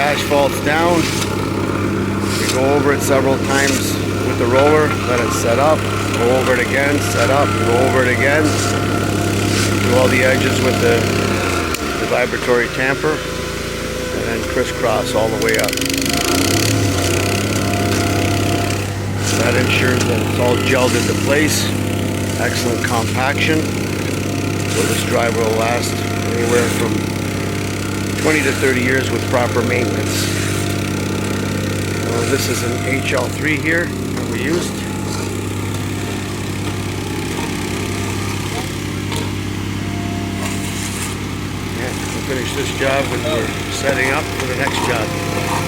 asphalt's down. We go over it several times with the roller, let it set up, go over it again, set up, go over it again. Do all the edges with the vibratory tamper, and then crisscross all the way up. That ensures that it's all gelled into place. Excellent compaction. So this driver will last anywhere from 20 to 30 years with proper maintenance. This is an HL3 here that we used. And we'll finish this job and we're setting up for the next job.